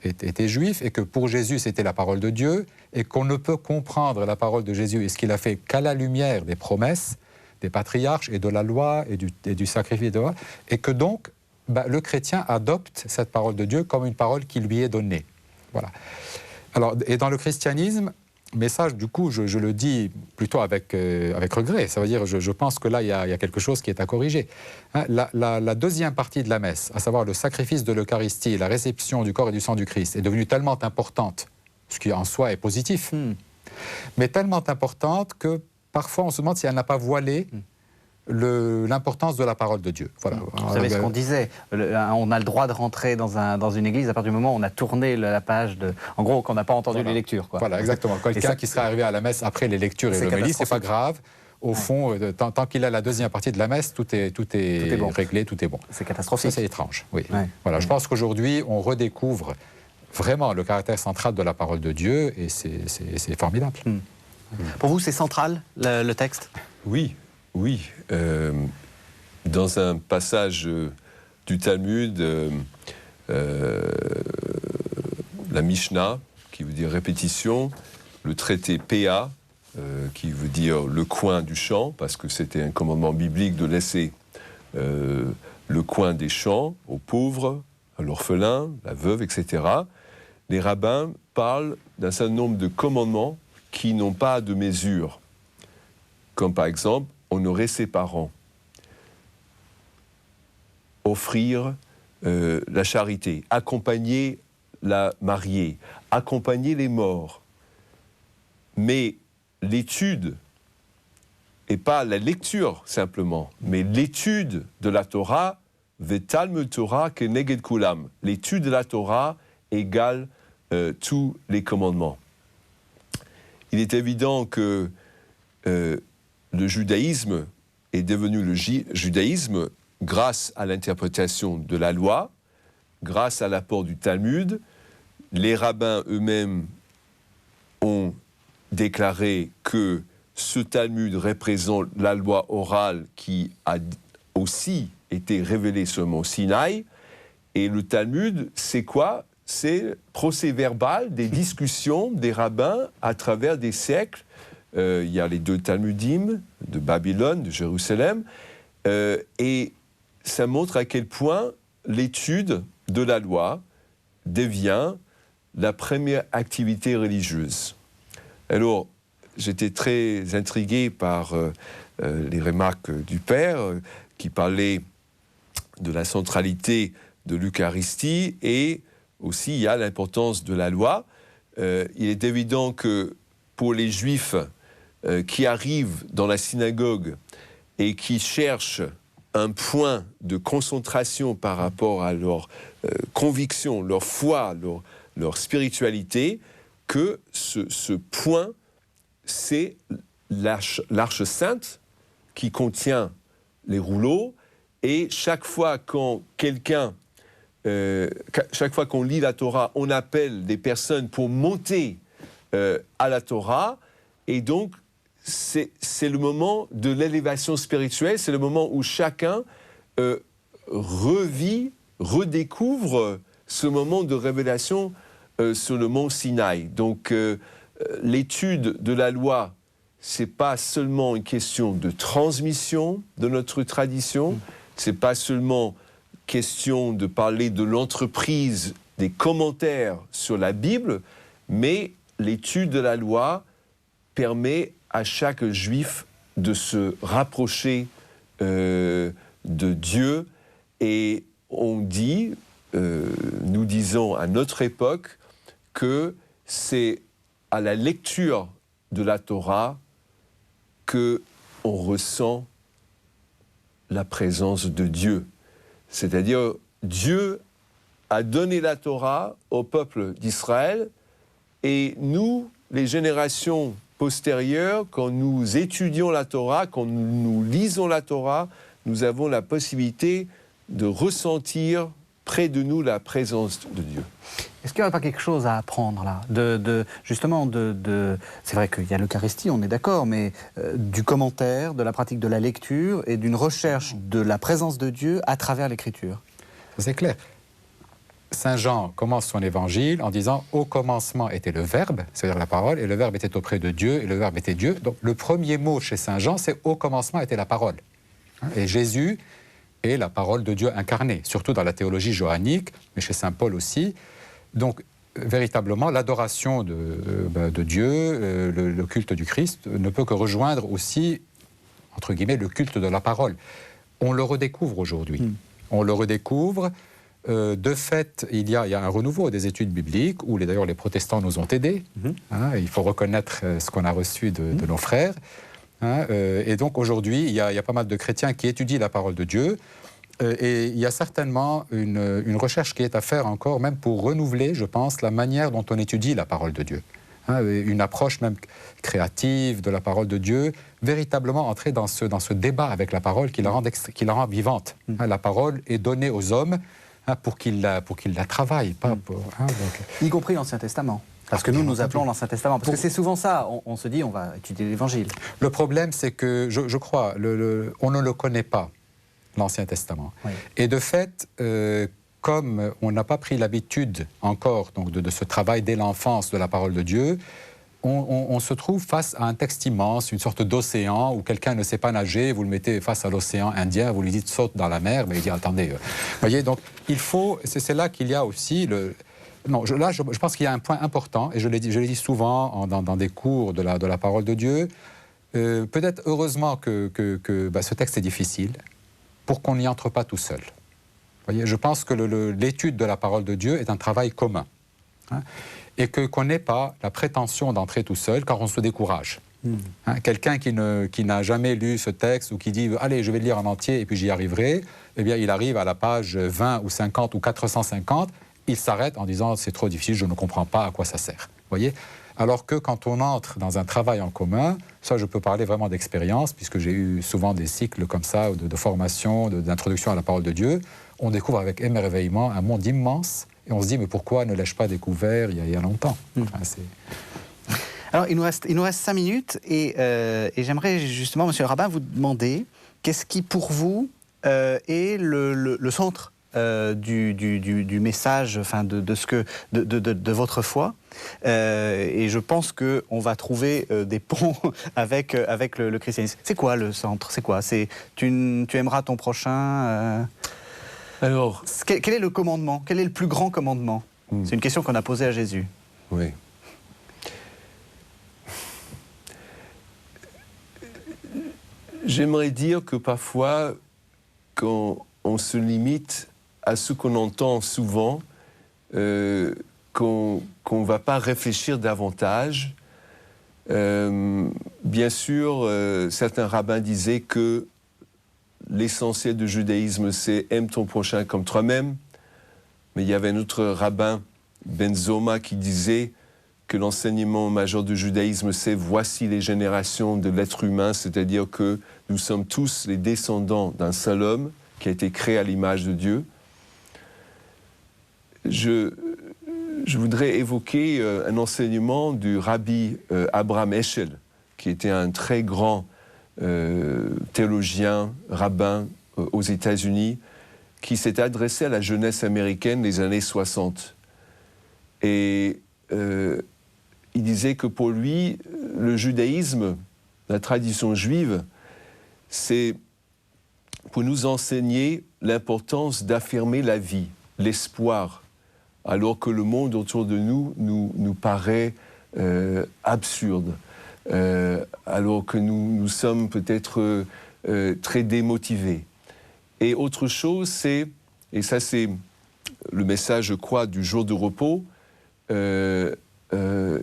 [SPEAKER 4] était juif et que pour Jésus c'était la parole de Dieu et qu'on ne peut comprendre la parole de Jésus et ce qu'il a fait qu'à la lumière des promesses des patriarches et de la loi et du sacrifice de loi, et que donc le chrétien adopte cette parole de Dieu comme une parole qui lui est donnée. Voilà. Alors, et dans le christianisme, Mais ça, du coup, je le dis plutôt avec regret. Ça veut dire, je pense que là, il y a quelque chose qui est à corriger. Hein, la deuxième partie de la messe, à savoir le sacrifice de l'Eucharistie, la réception du corps et du sang du Christ, est devenue tellement importante, ce qui en soi est positif, mais tellement importante que parfois on se demande si elle n'a pas voilé l'importance de la parole de Dieu. Voilà.
[SPEAKER 2] Vous savez ce qu'on disait, on a le droit de rentrer dans une église à partir du moment où on a tourné la page de... En gros, qu'on n'a pas entendu les lectures. Quoi.
[SPEAKER 4] Voilà, exactement. Quelqu'un qui serait arrivé à la messe après les lectures et l'homélie, c'est pas grave. Au fond, tant qu'il a la deuxième partie de la messe, tout est bon. Réglé, tout est bon.
[SPEAKER 2] C'est catastrophique.
[SPEAKER 4] Ça, c'est étrange, oui. Ouais. Voilà, je pense qu'aujourd'hui, on redécouvre vraiment le caractère central de la parole de Dieu et c'est formidable.
[SPEAKER 2] Pour vous, c'est central, le texte ?
[SPEAKER 3] Oui. Dans un passage du Talmud, la Mishnah, qui veut dire répétition, le traité PA, qui veut dire le coin du champ, parce que c'était un commandement biblique de laisser le coin des champs aux pauvres, à l'orphelin, la veuve, etc. Les rabbins parlent d'un certain nombre de commandements qui n'ont pas de mesure, comme par exemple honorer ses parents, offrir la charité, accompagner la mariée, accompagner les morts. Mais l'étude, et pas la lecture simplement, mais l'étude de la Torah, Vetalmud Torah keneged kulam, l'étude de la Torah égale tous les commandements. Il est évident que le judaïsme est devenu le judaïsme grâce à l'interprétation de la loi, grâce à l'apport du Talmud. Les rabbins eux-mêmes ont déclaré que ce Talmud représente la loi orale qui a aussi été révélée sur le mont Sinaï. Et le Talmud, c'est quoi ? C'est procès-verbal des discussions des rabbins à travers des siècles. Il y a les deux Talmudim de Babylone, de Jérusalem, et ça montre à quel point l'étude de la loi devient la première activité religieuse. Alors, j'étais très intrigué par les remarques du Père, qui parlait de la centralité de l'Eucharistie, et aussi il y a l'importance de la loi. Il est évident que pour les Juifs qui arrivent dans la synagogue et qui cherchent un point de concentration par rapport à leur conviction, leur foi, leur spiritualité, que ce point, c'est l'arche sainte qui contient les rouleaux, et chaque fois qu'on lit la Torah, on appelle des personnes pour monter à la Torah, et donc c'est le moment de l'élévation spirituelle, c'est le moment où chacun redécouvre ce moment de révélation sur le mont Sinaï. Donc l'étude de la loi, c'est pas seulement une question de transmission de notre tradition, c'est pas seulement question de parler de l'entreprise des commentaires sur la Bible, mais l'étude de la loi permet à chaque juif de se rapprocher de Dieu. Et on dit, nous disons à notre époque, que c'est à la lecture de la Torah qu'on ressent la présence de Dieu. C'est-à-dire, Dieu a donné la Torah au peuple d'Israël, et nous, les générations postérieures, quand nous étudions la Torah, quand nous lisons la Torah, nous avons la possibilité de ressentir près de nous la présence de Dieu.
[SPEAKER 2] Est-ce qu'il n'y aurait pas quelque chose à apprendre là justement, c'est vrai qu'il y a l'Eucharistie, on est d'accord, mais du commentaire, de la pratique de la lecture et d'une recherche de la présence de Dieu à travers l'Écriture?
[SPEAKER 4] C'est clair. Saint Jean commence son évangile en disant « Au commencement était le Verbe », c'est-à-dire la parole, et le Verbe était auprès de Dieu, et le Verbe était Dieu. Donc le premier mot chez Saint Jean, c'est « Au commencement était la parole ». Et Jésus est la parole de Dieu incarnée, surtout dans la théologie johannique, mais chez Saint Paul aussi. Donc véritablement, l'adoration de Dieu, le culte du Christ, ne peut que rejoindre aussi, entre guillemets, le culte de la parole. On le redécouvre aujourd'hui. On le redécouvre. De fait, il y a un renouveau des études bibliques, où d'ailleurs les protestants nous ont aidés. Il faut reconnaître ce qu'on a reçu de nos frères. Et donc aujourd'hui, il y a pas mal de chrétiens qui étudient la parole de Dieu. Et il y a certainement une recherche qui est à faire encore, même pour renouveler, je pense, la manière dont on étudie la parole de Dieu. Une approche même créative de la parole de Dieu, véritablement entrer dans ce débat avec la parole qui la rend vivante. La parole est donnée aux hommes pour qu'ils la travaillent.
[SPEAKER 2] Y compris l'Ancien Testament. Parce que nous appelons l'Ancien Testament. Parce que c'est souvent ça, on se dit on va étudier l'Évangile.
[SPEAKER 4] Le problème, c'est que, je crois, on ne le connaît pas, l'Ancien Testament. Oui. Et de fait, comme on n'a pas pris l'habitude encore donc, de ce travail dès l'enfance de la parole de Dieu, on se trouve face à un texte immense, une sorte d'océan où quelqu'un ne sait pas nager, vous le mettez face à l'océan Indien, vous lui dites saute dans la mer, mais il dit attendez. Voyez, donc il faut, c'est là qu'il y a aussi je pense qu'il y a un point important, et je l'ai dit souvent dans des cours de la parole de Dieu. Peut-être heureusement que ce texte est difficile pour qu'on n'y entre pas tout seul. Voyez, je pense que l'étude de la parole de Dieu est un travail commun. Et qu'on n'ait pas la prétention d'entrer tout seul, car on se décourage. Quelqu'un qui n'a jamais lu ce texte ou qui dit « Allez, je vais le lire en entier et puis j'y arriverai », eh bien, il arrive à la page 20 ou 50 ou 450, il s'arrête en disant « C'est trop difficile, je ne comprends pas à quoi ça sert. » Voyez ? Alors que quand on entre dans un travail en commun, ça je peux parler vraiment d'expérience, puisque j'ai eu souvent des cycles comme ça, de formation, d'introduction à la parole de Dieu, on découvre avec émerveillement un monde immense, et on se dit, mais pourquoi ne l'ai-je pas découvert il y a longtemps
[SPEAKER 2] Alors, il nous reste 5 minutes, et j'aimerais justement, Monsieur le Rabbin, vous demander qu'est-ce qui, pour vous, est le centre du message, enfin de votre foi, et je pense qu'on va trouver des ponts avec le christianisme. C'est quoi le centre ? C'est quoi ? Tu aimeras ton prochain
[SPEAKER 3] Alors,
[SPEAKER 2] quel est le commandement ? Quel est le plus grand commandement ? C'est une question qu'on a posée à Jésus.
[SPEAKER 3] Oui. J'aimerais dire que parfois, quand on se limite à ce qu'on entend souvent, qu'on ne va pas réfléchir davantage. Bien sûr, certains rabbins disaient que l'essentiel du judaïsme, c'est « aime ton prochain comme toi-même ». Mais il y avait un autre rabbin, Ben Zoma, qui disait que l'enseignement majeur du judaïsme, c'est « voici les générations de l'être humain », c'est-à-dire que nous sommes tous les descendants d'un seul homme qui a été créé à l'image de Dieu. Je voudrais évoquer un enseignement du rabbi Abraham Heschel, qui était un très grand théologien, rabbin aux États-Unis, qui s'est adressé à la jeunesse américaine des années 60. Et il disait que pour lui, le judaïsme, la tradition juive, c'est pour nous enseigner l'importance d'affirmer la vie, l'espoir, alors que le monde autour de nous paraît absurde, alors que nous sommes peut-être très démotivés. Et autre chose, et ça c'est le message, je crois, du jour de repos,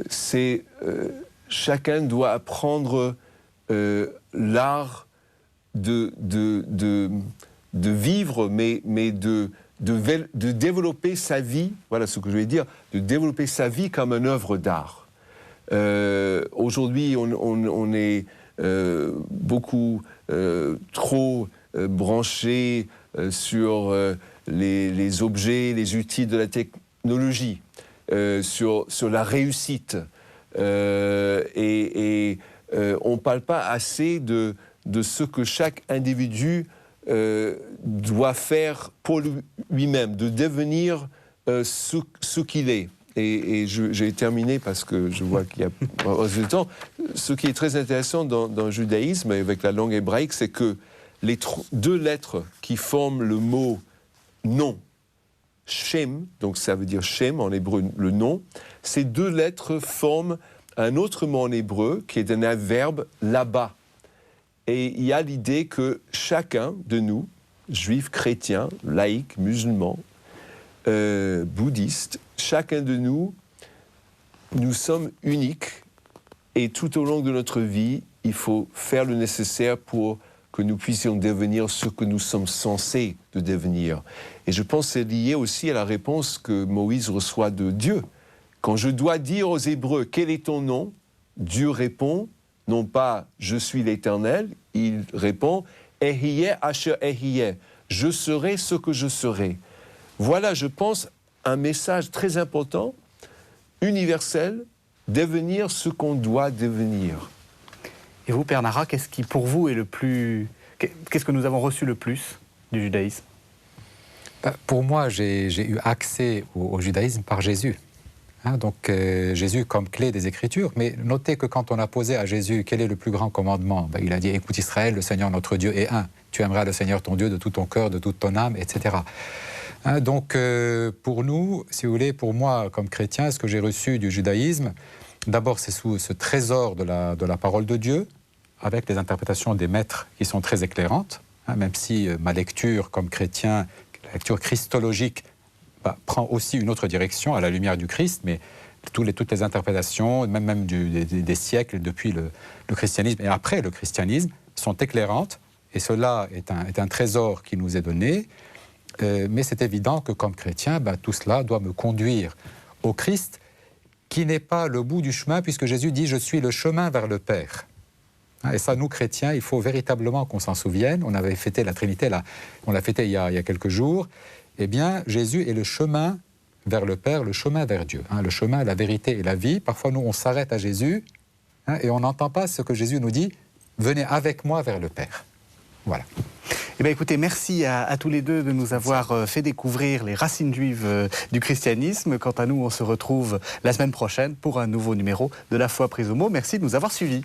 [SPEAKER 3] c'est chacun doit apprendre l'art de vivre, mais de développer sa vie, voilà ce que je vais dire, de développer sa vie comme une œuvre d'art. Aujourd'hui, on est beaucoup trop branché sur les objets, les outils de la technologie, sur la réussite. Et on ne parle pas assez de ce que chaque individu doit faire pour lui-même, de devenir ce qu'il est. Et j'ai terminé parce que je vois qu'il y a le temps. Ce qui est très intéressant dans le judaïsme, avec la langue hébraïque, c'est que les deux lettres qui forment le mot « non », Shem, donc ça veut dire Shem en hébreu, le nom. Ces 2 lettres forment un autre mot en hébreu qui est un verbe là-bas. Et il y a l'idée que chacun de nous, juifs, chrétiens, laïcs, musulmans, bouddhistes, chacun de nous, nous sommes uniques et tout au long de notre vie, il faut faire le nécessaire pour que nous puissions devenir ce que nous sommes censés de devenir. Et je pense que c'est lié aussi à la réponse que Moïse reçoit de Dieu. Quand je dois dire aux Hébreux « Quel est ton nom ?», Dieu répond, non pas « Je suis l'Éternel », il répond « Ehiyeh asher ehiyeh », je serai ce que je serai. Voilà, je pense, un message très important, universel, devenir ce qu'on doit devenir.
[SPEAKER 2] Et vous, Père Nara, qu'est-ce qui, pour vous, est le plus... Qu'est-ce que nous avons reçu le plus du judaïsme ?
[SPEAKER 4] Pour moi, j'ai eu accès au judaïsme par Jésus. Donc Jésus comme clé des Écritures. Mais notez que quand on a posé à Jésus quel est le plus grand commandement, il a dit « Écoute Israël, le Seigneur notre Dieu est un. Tu aimeras le Seigneur ton Dieu de tout ton cœur, de toute ton âme, etc. » Donc pour nous, si vous voulez, pour moi comme chrétien, ce que j'ai reçu du judaïsme, d'abord c'est sous ce trésor de la parole de Dieu, avec les interprétations des maîtres qui sont très éclairantes, même si ma lecture comme chrétien, la lecture christologique, prend aussi une autre direction à la lumière du Christ, mais toutes les interprétations, même des siècles depuis le christianisme et après le christianisme, sont éclairantes, et cela est un trésor qui nous est donné, mais c'est évident que comme chrétien, tout cela doit me conduire au Christ, qui n'est pas le bout du chemin, puisque Jésus dit « Je suis le chemin vers le Père ». Et ça, nous, chrétiens, il faut véritablement qu'on s'en souvienne. On avait fêté la Trinité, là, on l'a fêté il y a quelques jours. Eh bien, Jésus est le chemin vers le Père, le chemin vers Dieu. Le chemin, la vérité et la vie. Parfois, nous, on s'arrête à Jésus et on n'entend pas ce que Jésus nous dit. « Venez avec moi vers le Père ». Voilà.
[SPEAKER 2] Eh bien, écoutez, merci à tous les deux de nous avoir fait découvrir les racines juives du christianisme. Quant à nous, on se retrouve la semaine prochaine pour un nouveau numéro de La Foi prise au mot. Merci de nous avoir suivis.